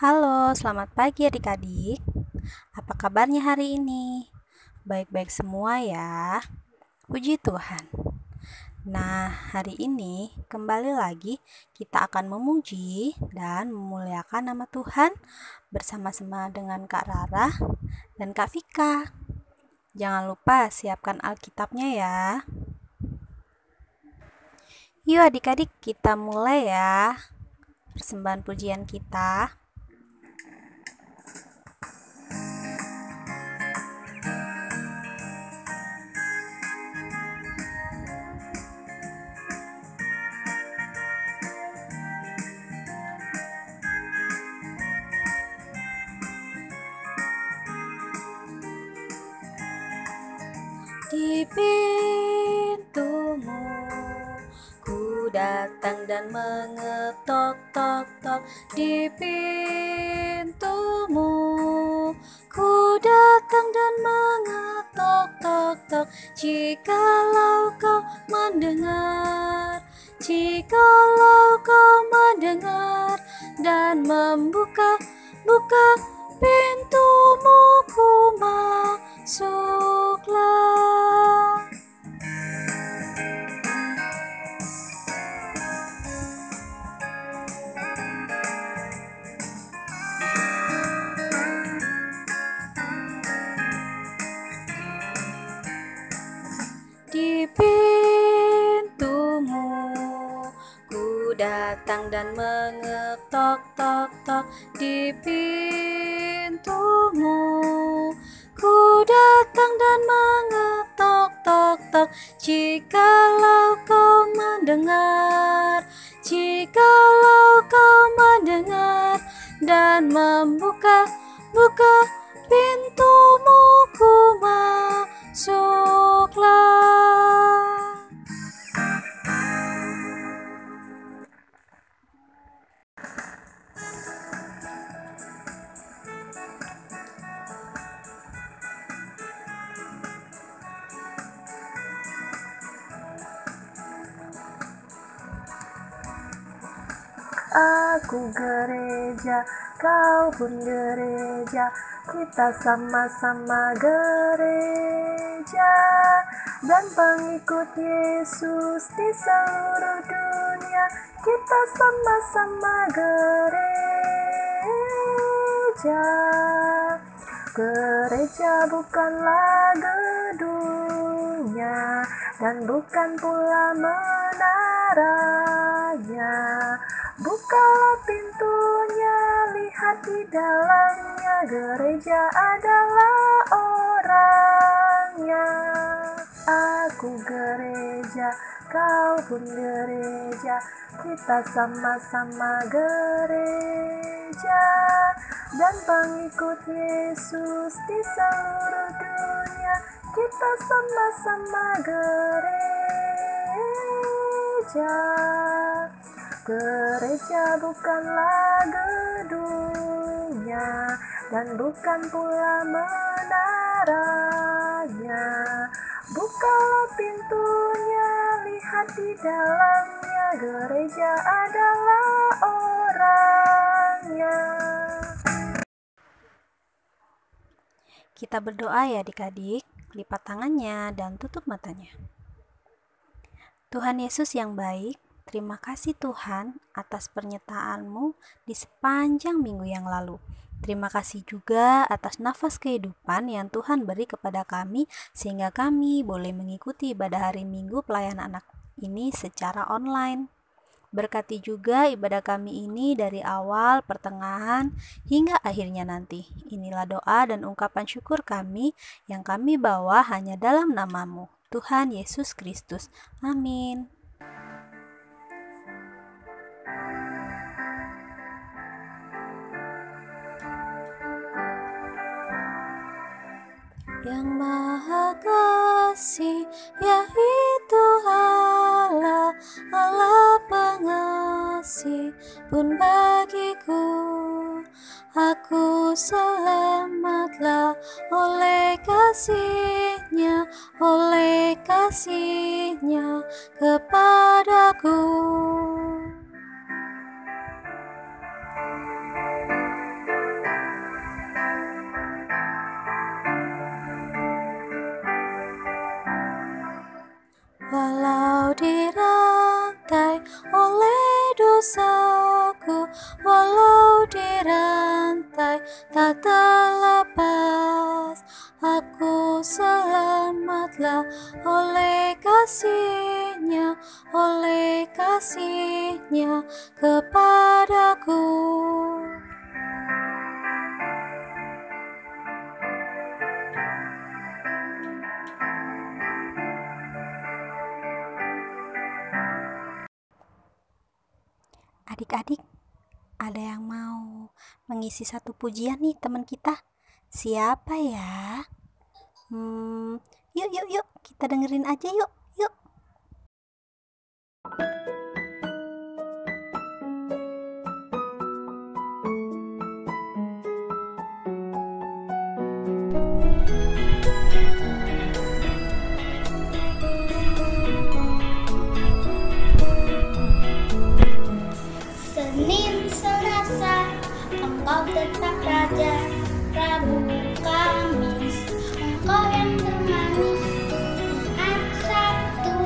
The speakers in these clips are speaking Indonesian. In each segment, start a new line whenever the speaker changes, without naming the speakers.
Halo, selamat pagi adik-adik. Apa kabarnya hari ini? Baik-baik semua ya. Puji Tuhan. Nah, hari ini kembali lagi kita akan memuji dan memuliakan nama Tuhan bersama-sama dengan Kak Rara dan Kak Vika. Jangan lupa siapkan Alkitabnya ya. Yuk adik-adik, kita mulai ya persembahan pujian kita. Di pintumu ku datang dan mengetok-tok-tok. Di pintumu ku datang dan mengetok-tok-tok. Jikalau kau mendengar, jikalau kau mendengar dan membuka pintumu, ku masuklah. Di pintumu ku datang dan mengetok-tok-tok. Di pintumu ku datang dan mengetok-tok-tok. Jikalau kau mendengar, jikalau kau mendengar dan membuka pintumu, ku masuklah.
Aku gereja, kau pun gereja, kita sama-sama gereja. Dan pengikut Yesus di seluruh dunia, kita sama-sama gereja. Gereja bukanlah gedungnya, dan bukan pula menaranya. Bukalah pintunya, lihat di dalamnya, gereja adalah orangnya. Aku gereja, kau pun gereja, kita sama-sama gereja. Dan pengikut Yesus di seluruh dunia, kita sama-sama gereja. Gereja bukanlah gedungnya, dan bukan pula menaranya. Bukalah pintunya, lihat di dalamnya, gereja adalah orangnya.
Kita berdoa ya adik-adik, lipat tangannya dan tutup matanya. Tuhan Yesus yang baik, terima kasih Tuhan atas pernyataan-Mu di sepanjang minggu yang lalu. Terima kasih juga atas nafas kehidupan yang Tuhan beri kepada kami sehingga kami boleh mengikuti ibadah hari Minggu pelayanan anak ini secara online. Berkati juga ibadah kami ini dari awal, pertengahan, hingga akhirnya nanti. Inilah doa dan ungkapan syukur kami yang kami bawa hanya dalam nama-Mu, Tuhan Yesus Kristus. Amin. Yang Maha Kasih, yaitu Allah, Allah pengasih pun bagiku. Aku selamatlah oleh kasih-Nya, oleh kasih-Nya kepadaku. aku selamatlah oleh kasih-Nya kepadaku. Adik-adik, ada yang mau mengisi satu pujian nih teman kita? Siapa ya? Yuk, kita dengerin aja yuk.
Senin, Selasa, Engkau tetap Raja. Rabu, Kamis, Engkau yang termanis. Jumat, Sabtu,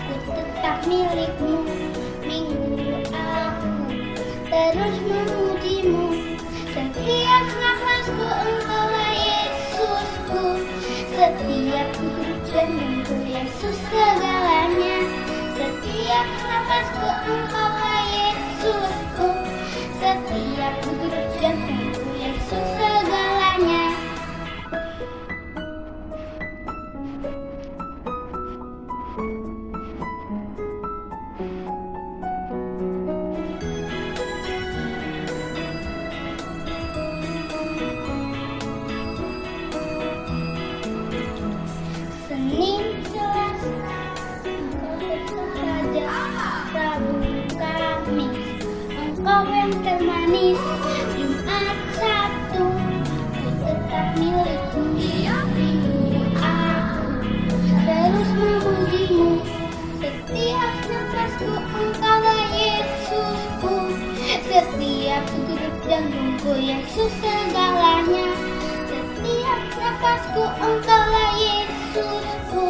ku tetap milikmu. Minggu, aku terus memujimu. Setiap nafasku Engkaulah Yesusku. Setiap hidup denganku Yesus segalanya. Setiap nafasku Engkaulah Yesusku. Setiap hidup denganku Yesus segalanya. Senin, Selasa, Engkau tetap Raja. Rabu, Kamis, Engkau yang termanis. Jumat, Sabtu, ku tetap milikmu. Minggu, aku terus memujimu. Setiap nafasku Engkaulah Yesusku. Setiap hidup jantungku Yesus segalanya. Setiap nafasku Engkaulah Yesusku.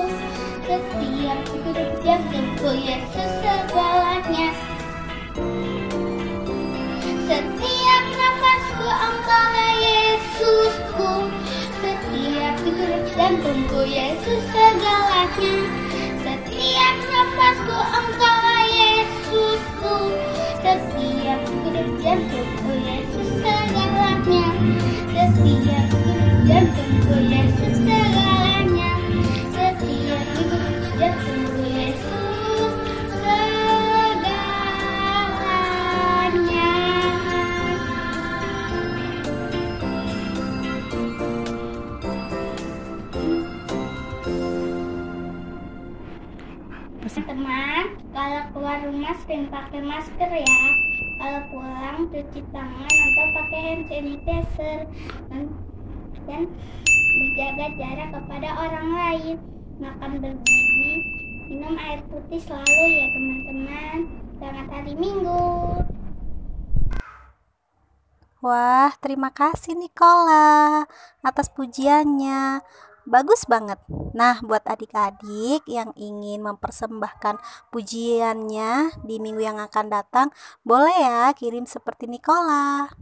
Setiap hidup jantungku Yesus segalanya. Setiap nafasku Engkaulah Yesusku. Setiap hidup jantungku Yesus segalanya. Setiap nafasku Engkaulah Yesusku. Setiap hidup jantungku Yesus segalanya. Setiap hidup jantungku Yesus segalanya. Setiap hidup jantungku Yesus segalanya. Teman, kalau keluar rumah sering pakai masker ya. Kalau pulang cuci tangan atau pakai hand sanitizer dan menjaga jarak kepada orang lain. Makan bergizi, minum air putih selalu ya teman-teman. Selamat hari Minggu.
Wah, terima kasih Nikola atas pujiannya. Bagus banget. Nah, buat adik-adik yang ingin mempersembahkan pujiannya di minggu yang akan datang, boleh ya kirim seperti Nikola.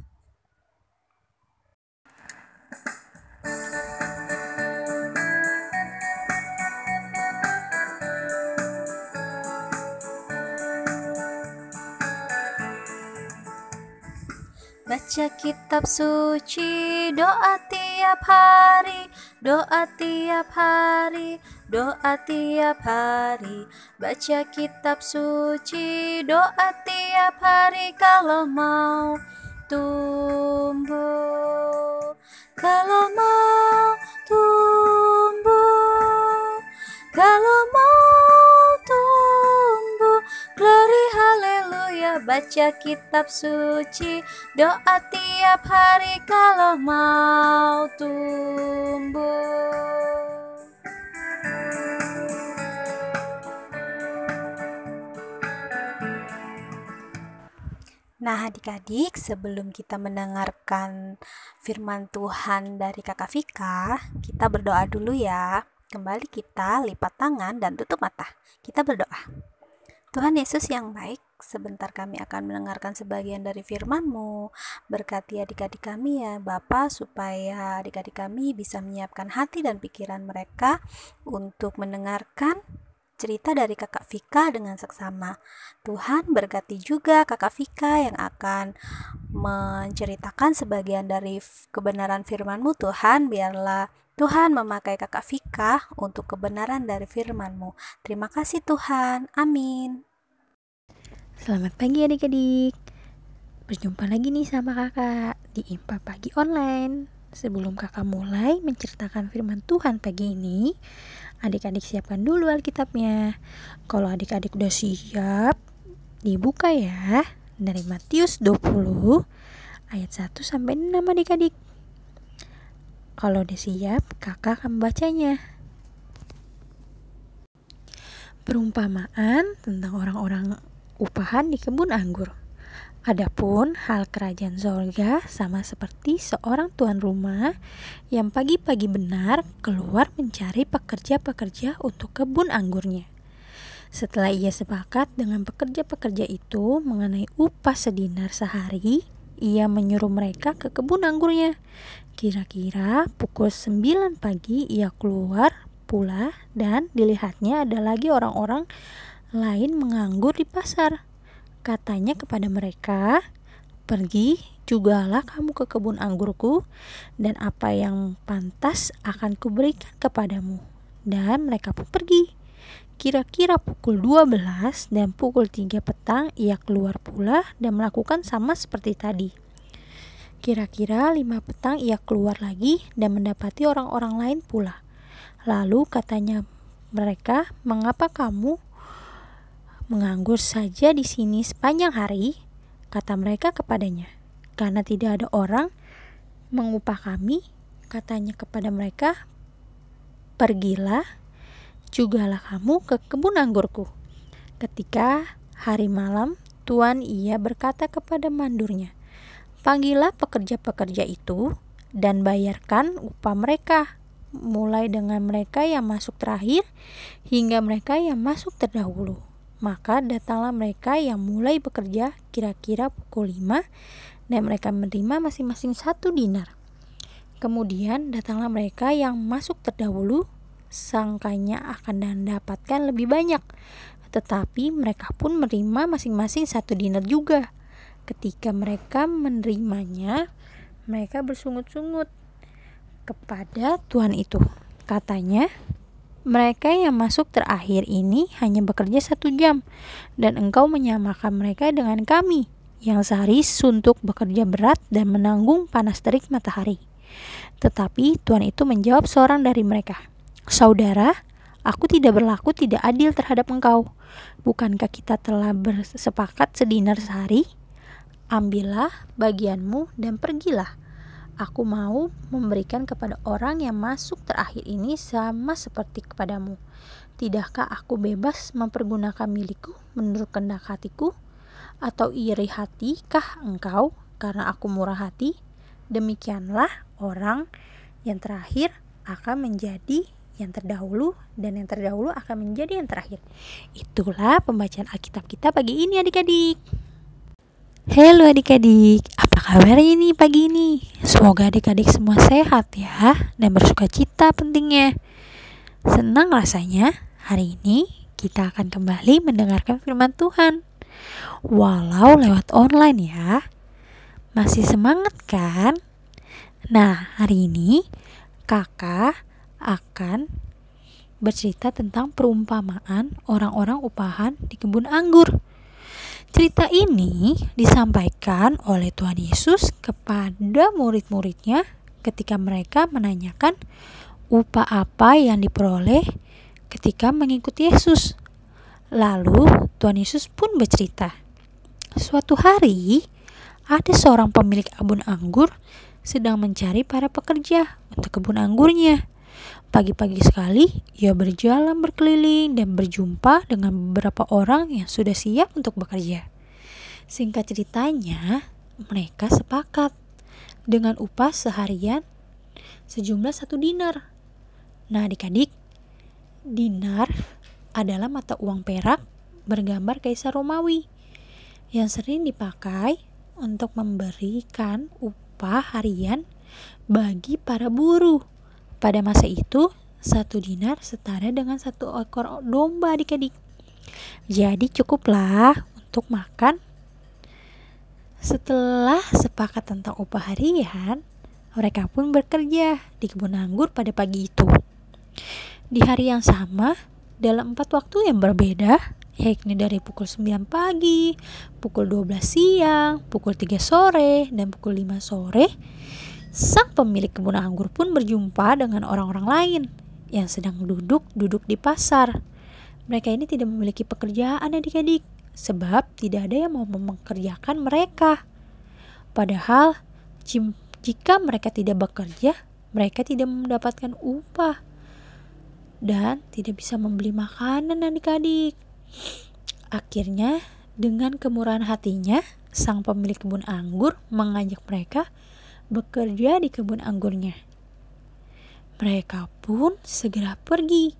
Baca kitab suci, doa tiap hari, doa tiap hari, doa tiap hari. Baca kitab suci, doa tiap hari kalau mau tumbuh, kalau mau tumbuh, kalau mau tumbuh. Glory haleluya, baca kitab suci, doa tiap hari kalau mau tumbuh. Nah adik-adik, sebelum kita mendengarkan firman Tuhan dari Kakak Vika, kita berdoa dulu ya. Kembali kita lipat tangan dan tutup mata. Kita berdoa. Tuhan Yesus yang baik, sebentar kami akan mendengarkan sebagian dari firman-Mu. Berkati adik-adik kami ya Bapa, supaya adik-adik kami bisa menyiapkan hati dan pikiran mereka untuk mendengarkan cerita dari Kakak Vika dengan seksama. Tuhan berkati juga Kakak Vika yang akan menceritakan sebagian dari kebenaran firman-Mu. Tuhan, biarlah Tuhan memakai Kakak Vika untuk kebenaran dari firman-Mu. Terima kasih Tuhan. Amin.
Selamat pagi adik-adik. Berjumpa lagi nih sama kakak di IMPA Pagi Online. Sebelum kakak mulai menceritakan firman Tuhan pagi ini, adik-adik siapkan dulu Alkitabnya. Kalau adik-adik udah siap, dibuka ya dari Matius 20 ayat 1 sampai 6 adik-adik. Kalau udah siap, kakak akan membacanya. Perumpamaan tentang orang-orang upahan di kebun anggur. Adapun hal kerajaan sorga sama seperti seorang tuan rumah yang pagi-pagi benar keluar mencari pekerja-pekerja untuk kebun anggurnya. Setelah ia sepakat dengan pekerja-pekerja itu mengenai upah sedinar sehari, ia menyuruh mereka ke kebun anggurnya. Kira-kira pukul 9 pagi ia keluar pula dan dilihatnya ada lagi orang-orang lain menganggur di pasar. Katanya kepada mereka, "Pergi, jugalah kamu ke kebun anggurku, dan apa yang pantas akan kuberikan kepadamu." Dan mereka pun pergi. Kira-kira pukul 12 dan pukul 3 petang ia keluar pula dan melakukan sama seperti tadi. Kira-kira 5 petang ia keluar lagi dan mendapati orang-orang lain pula. Lalu katanya mereka, "Mengapa kamu menganggur saja di sini sepanjang hari?" Kata mereka kepadanya, "Karena tidak ada orang mengupah kami." Katanya kepada mereka, "Pergilah, jugalah kamu ke kebun anggurku." Ketika hari malam, tuan ia berkata kepada mandurnya, "Panggillah pekerja-pekerja itu dan bayarkan upah mereka, mulai dengan mereka yang masuk terakhir hingga mereka yang masuk terdahulu." Maka datanglah mereka yang mulai bekerja kira-kira pukul 5 dan mereka menerima masing-masing 1 dinar. Kemudian datanglah mereka yang masuk terdahulu, sangkanya akan mendapatkan lebih banyak, tetapi mereka pun menerima masing-masing 1 dinar juga. Ketika mereka menerimanya, mereka bersungut-sungut kepada tuan itu. Katanya, "Mereka yang masuk terakhir ini hanya bekerja 1 jam, dan engkau menyamakan mereka dengan kami, yang sehari suntuk bekerja berat dan menanggung panas terik matahari." Tetapi tuan itu menjawab seorang dari mereka, "Saudara, aku tidak berlaku tidak adil terhadap engkau. Bukankah kita telah bersepakat sedinar sehari? Ambillah bagianmu dan pergilah. Aku mau memberikan kepada orang yang masuk terakhir ini sama seperti kepadamu. Tidakkah aku bebas mempergunakan milikku menurut kehendak hatiku? Atau iri hatikah engkau karena aku murah hati? Demikianlah orang yang terakhir akan menjadi yang terdahulu, dan yang terdahulu akan menjadi yang terakhir." Itulah pembacaan Alkitab kita pagi ini adik-adik. Halo adik-adik, apa kabar ini pagi ini? Semoga adik-adik semua sehat ya, dan bersukacita pentingnya. Senang rasanya hari ini kita akan kembali mendengarkan firman Tuhan. Walau lewat online ya. Masih semangat kan? Nah, hari ini kakak akan bercerita tentang perumpamaan orang-orang upahan di kebun anggur. Cerita ini disampaikan oleh Tuhan Yesus kepada murid-muridnya ketika mereka menanyakan upah apa yang diperoleh ketika mengikuti Yesus. Lalu Tuhan Yesus pun bercerita, "Suatu hari ada seorang pemilik kebun anggur sedang mencari para pekerja untuk kebun anggurnya. Pagi-pagi sekali ia berjalan berkeliling dan berjumpa dengan beberapa orang yang sudah siap untuk bekerja. Singkat ceritanya, mereka sepakat dengan upah seharian sejumlah 1 dinar. Nah adik-adik, dinar adalah mata uang perak bergambar Kaisar Romawi. yang sering dipakai untuk memberikan upah harian bagi para buruh. Pada masa itu, 1 dinar setara dengan 1 ekor domba adik-adik. Jadi cukuplah untuk makan. Setelah sepakat tentang upah harian, mereka pun bekerja di kebun anggur pada pagi itu. Di hari yang sama, dalam 4 waktu yang berbeda, yakni dari pukul 9 pagi, pukul 12 siang, pukul 3 sore, dan pukul 5 sore, sang pemilik kebun anggur pun berjumpa dengan orang-orang lain yang sedang duduk di pasar. Mereka ini tidak memiliki pekerjaan adik-adik, sebab tidak ada yang mau mempekerjakan mereka. Padahal, jika mereka tidak bekerja, mereka tidak mendapatkan upah dan tidak bisa membeli makanan adik-adik. Akhirnya, dengan kemurahan hatinya, sang pemilik kebun anggur mengajak mereka bekerja di kebun anggurnya. Mereka pun segera pergi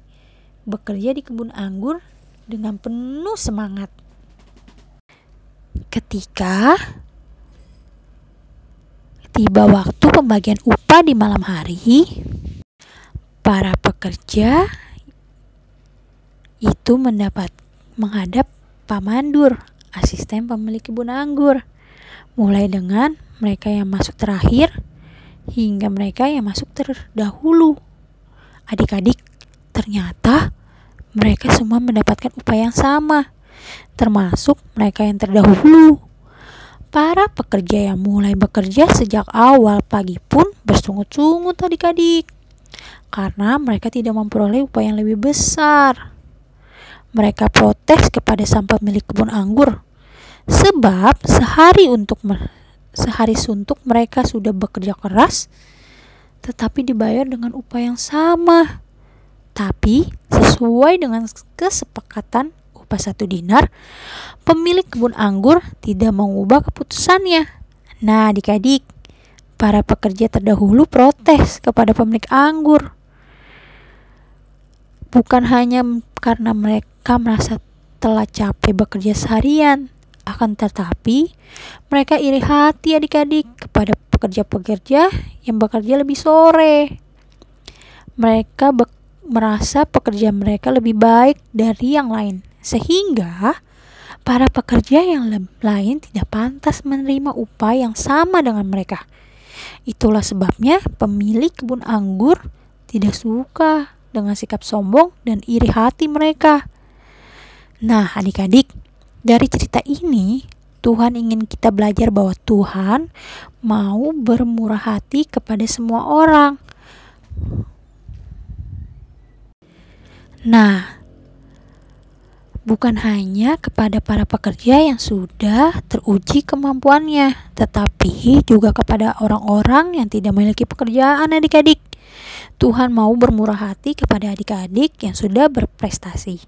bekerja di kebun anggur dengan penuh semangat. Ketika tiba waktu pembagian upah di malam hari, para pekerja itu menghadap Pak Mandur, asisten pemilik kebun anggur. Mulai dengan mereka yang masuk terakhir hingga mereka yang masuk terdahulu. Adik-adik, ternyata mereka semua mendapatkan upah yang sama, termasuk mereka yang terdahulu. Para pekerja yang mulai bekerja sejak awal pagi pun bersungut-sungut adik-adik, karena mereka tidak memperoleh upah yang lebih besar. Mereka protes kepada sang pemilik kebun anggur, sebab sehari suntuk mereka sudah bekerja keras, tetapi dibayar dengan upah yang sama. Tapi sesuai dengan kesepakatan upah 1 dinar, pemilik kebun anggur tidak mengubah keputusannya. Nah adik-adik, para pekerja terdahulu protes kepada pemilik anggur. Bukan hanya karena mereka merasa telah capek bekerja seharian, akan tetapi mereka iri hati adik-adik kepada pekerja-pekerja yang bekerja lebih sore. Mereka merasa pekerja mereka lebih baik dari yang lain, sehingga para pekerja yang lain tidak pantas menerima upah yang sama dengan mereka. Itulah sebabnya pemilik kebun anggur tidak suka dengan sikap sombong dan iri hati mereka. Nah adik-adik, dari cerita ini Tuhan ingin kita belajar bahwa Tuhan mau bermurah hati kepada semua orang. Nah, bukan hanya kepada para pekerja yang sudah teruji kemampuannya, tetapi juga kepada orang-orang yang tidak memiliki pekerjaan adik-adik. Tuhan mau bermurah hati kepada adik-adik yang sudah berprestasi,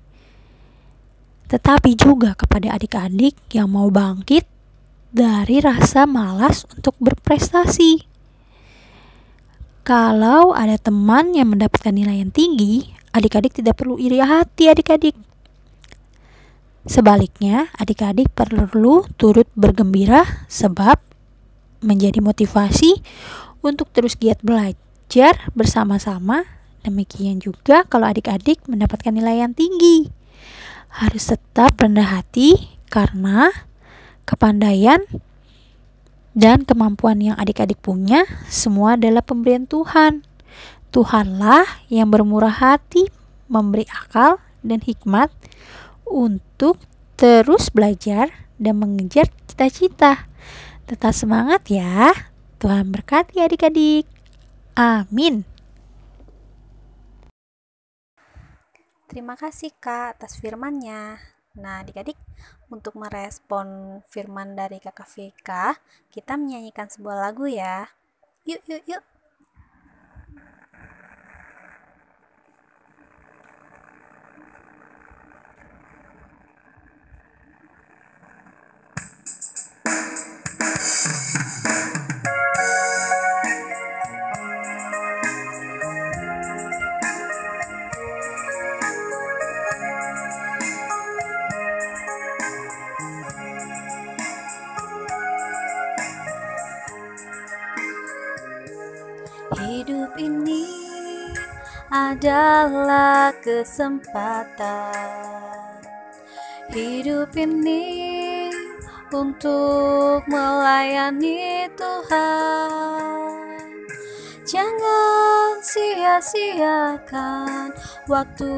tetapi juga kepada adik-adik yang mau bangkit dari rasa malas untuk berprestasi. Kalau ada teman yang mendapatkan nilai yang tinggi, adik-adik tidak perlu iri hati adik-adik. Sebaliknya, adik-adik perlu turut bergembira sebab menjadi motivasi untuk terus giat belajar bersama-sama. Demikian juga kalau adik-adik mendapatkan nilai yang tinggi, harus tetap rendah hati karena kepandaian dan kemampuan yang adik-adik punya semua adalah pemberian Tuhan. Tuhanlah yang bermurah hati memberi akal dan hikmat untuk terus belajar dan mengejar cita-cita. Tetap semangat ya. Tuhan berkati adik-adik. Amin.
Terima kasih Kak atas firman-Nya. Nah adik-adik, untuk merespon firman dari Kakak Vika, kita menyanyikan sebuah lagu ya. Yuk yuk yuk. adalah kesempatan. Hidup ini untuk melayani Tuhan. Jangan sia-siakan waktu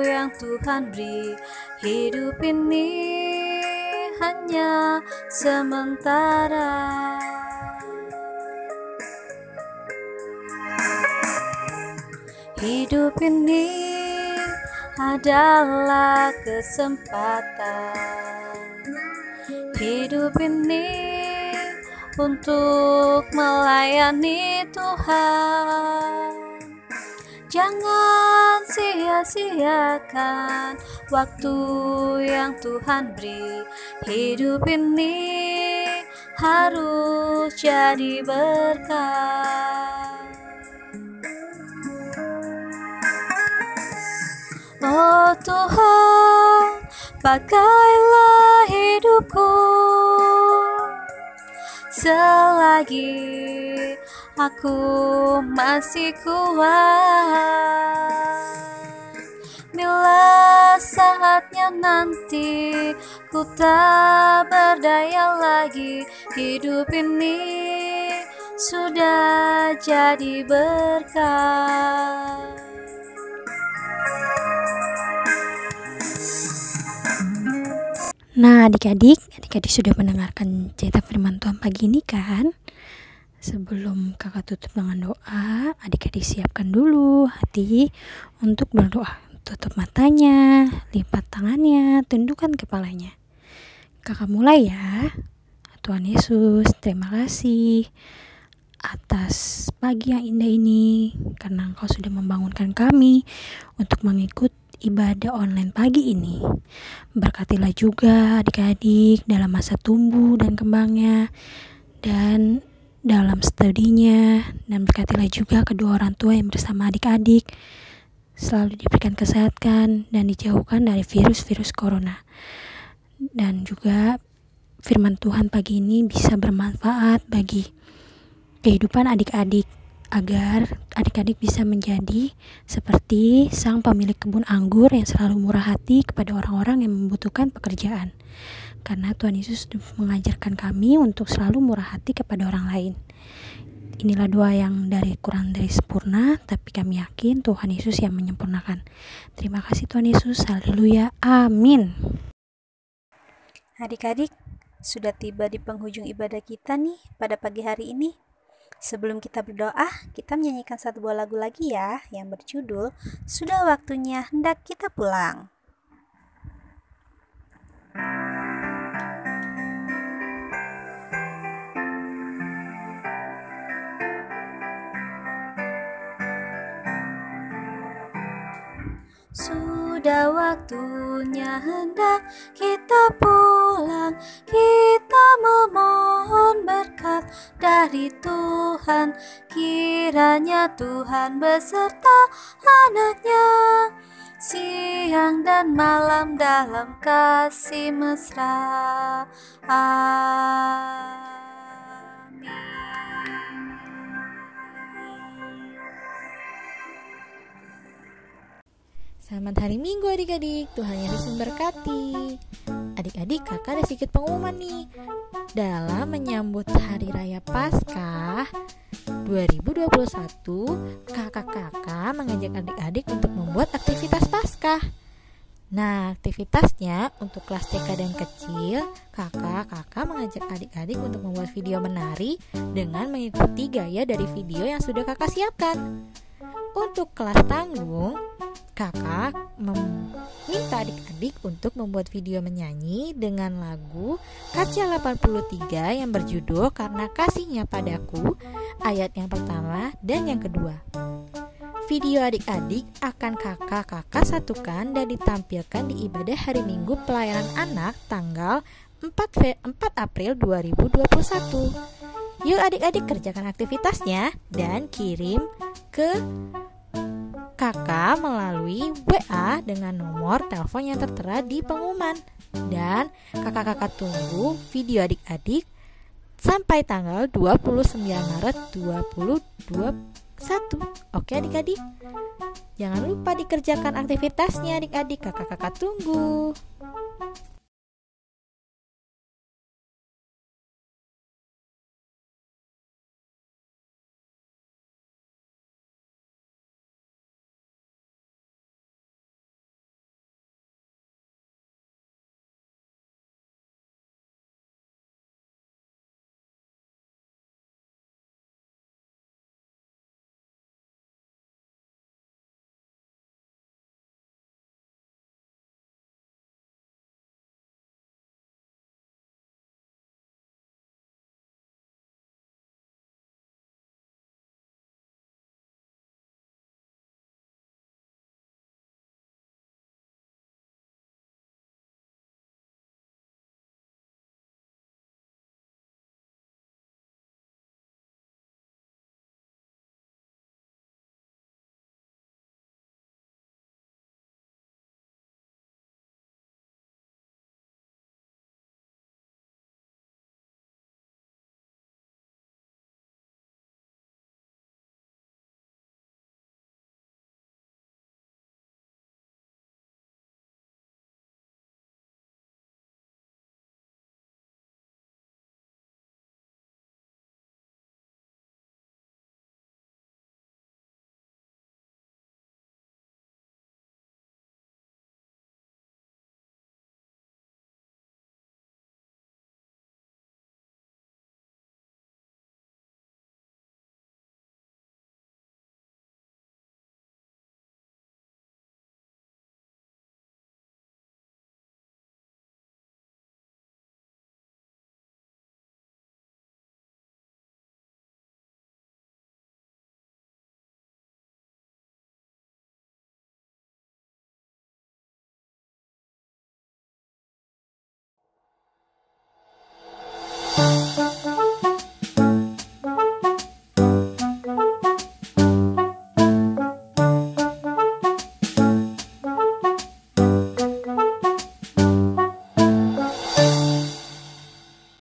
yang Tuhan beri. Hidup ini hanya sementara. Hidup ini adalah kesempatan. Hidup ini untuk melayani Tuhan. Jangan sia-siakan waktu yang Tuhan beri. Hidup ini harus jadi berkat. Oh Tuhan, pakailah hidupku selagi aku masih kuat. Bila saatnya nanti ku tak berdaya lagi, hidup ini sudah jadi berkat.
Nah, adik-adik sudah mendengarkan cerita firman Tuhan pagi ini kan? Sebelum kakak tutup dengan doa, adik-adik siapkan dulu hati untuk berdoa. Tutup matanya, lipat tangannya, tundukkan kepalanya. Kakak mulai ya. Tuhan Yesus, terima kasih atas pagi yang indah ini, karena Engkau sudah membangunkan kami untuk mengikut ibadah online pagi ini. Berkatilah juga adik-adik dalam masa tumbuh dan kembangnya, dan dalam studinya, dan berkatilah juga kedua orang tua yang bersama adik-adik selalu diberikan kesehatan dan dijauhkan dari virus-virus corona. Dan juga firman Tuhan pagi ini bisa bermanfaat bagi kehidupan adik-adik, agar adik-adik bisa menjadi seperti sang pemilik kebun anggur yang selalu murah hati kepada orang-orang yang membutuhkan pekerjaan. Karena Tuhan Yesus mengajarkan kami untuk selalu murah hati kepada orang lain. Inilah doa yang kurang dari sempurna, tapi kami yakin Tuhan Yesus yang menyempurnakan. Terima kasih Tuhan Yesus, haleluya, amin.
Adik-adik, sudah tiba di penghujung ibadah kita nih pada pagi hari ini. Sebelum kita berdoa, kita menyanyikan satu buah lagu lagi ya, yang berjudul Sudah Waktunya Hendak Kita Pulang. Sudah waktunya hendak kita pulang, kita memohon berkat dari Tuhan. Kiranya Tuhan beserta anaknya, siang dan malam dalam kasih mesra. Amin.
Selamat hari Minggu adik-adik, Tuhan Yesus memberkati. Adik-adik, kakak ada sedikit pengumuman nih. Dalam menyambut Hari Raya Paskah 2021, kakak-kakak mengajak adik-adik untuk membuat aktivitas Paskah. Nah, aktivitasnya untuk kelas TK dan kecil, kakak-kakak mengajak adik-adik untuk membuat video menari dengan mengikuti gaya dari video yang sudah kakak siapkan. Untuk kelas tanggung, kakak meminta adik-adik untuk membuat video menyanyi dengan lagu Kaca 83 yang berjudul Karena Kasihnya Padaku, ayat yang pertama dan yang kedua. Video adik-adik akan kakak-kakak satukan dan ditampilkan di ibadah hari Minggu pelayanan anak tanggal 4 April 2021. Yuk adik-adik kerjakan aktivitasnya dan kirim ke kakak melalui WA dengan nomor telepon yang tertera di pengumuman. Dan kakak-kakak tunggu video adik-adik sampai tanggal 29 Maret 2021. Oke adik-adik?
Jangan lupa dikerjakan aktivitasnya adik-adik, kakak-kakak tunggu.